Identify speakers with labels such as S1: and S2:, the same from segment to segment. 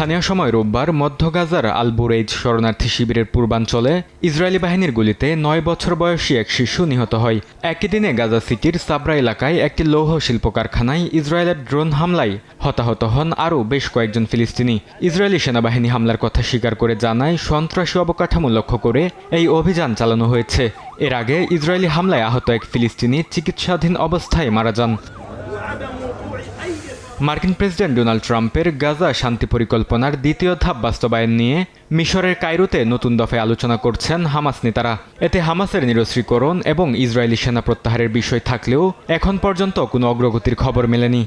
S1: স্থানীয় সময় রোববার মধ্য গাজার আল বুরেইজ শরণার্থী শিবিরের পূর্বাঞ্চলে ইসরায়েলি বাহিনীর গুলিতে ৯ বছর বয়সী এক শিশু নিহত হয়। একই দিনে গাজা সিটির সাবরা এলাকায় একটি লৌহ শিল্প কারখানায় ইসরায়েলের ড্রোন হামলায় হতাহত হন আরও বেশ কয়েকজন ফিলিস্তিনি। ইসরায়েলি সেনাবাহিনী হামলার কথা স্বীকার করে জানায়, সন্ত্রাসী অবকাঠামো লক্ষ্য করে এই অভিযান চালানো হয়েছে। এর আগে ইসরায়েলি হামলায় আহত এক ফিলিস্তিনি চিকিৎসাধীন অবস্থায় মারা যান। মার্কিন প্রেসিডেন্ট ডোনাল্ড ট্রাম্পের গাজা শান্তি পরিকল্পনার দ্বিতীয় ধাপ বাস্তবায়ন নিয়ে মিশরের কায়রোতে নতুন দফায় আলোচনা করছেন হামাস নেতারা। এতে হামাসের নিরস্ত্রীকরণ এবং ইসরায়েলি সেনা প্রত্যাহারের বিষয় থাকলেও এখন পর্যন্ত কোনো অগ্রগতির খবর মেলেনি।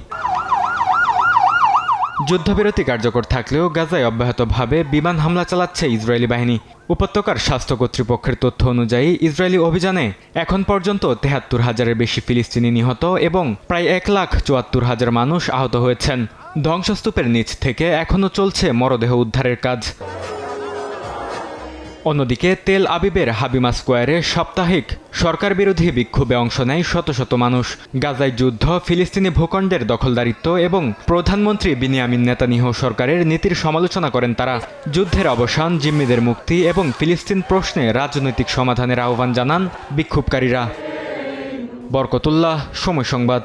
S1: যুদ্ধবিরতি কার্যকর থাকলেও গাজায় অব্যাহতভাবে বিমান হামলা চালাচ্ছে ইসরায়েলি বাহিনী। উপত্যকার স্বাস্থ্য কর্তৃপক্ষের তথ্য অনুযায়ী ইসরায়েলি অভিযানে এখন পর্যন্ত ৭৩,০০০-এর বেশি ফিলিস্তিনি নিহত এবং প্রায় ১,৭৪,০০০ মানুষ আহত হয়েছেন। ধ্বংসস্তূপের নিচ থেকে এখনও চলছে মরদেহ উদ্ধারের কাজ। অন্যদিকে তেল আবিবের হাবিমা স্কোয়ারে সাপ্তাহিক সরকার বিরোধী বিক্ষোভে অংশ নেয় শত শত মানুষ। গাজায় যুদ্ধ, ফিলিস্তিনি ভূখণ্ডের দখলদারিত্ব এবং প্রধানমন্ত্রী বিনিয়ামিন নেতানিয়াহু সরকারের নীতির সমালোচনা করেন তারা। যুদ্ধের অবসান, জিম্মিদের মুক্তি এবং ফিলিস্তিন প্রশ্নে রাজনৈতিক সমাধানের আহ্বান জানান বিক্ষোভকারীরা। বরকতুল্লাহ, সময় সংবাদ।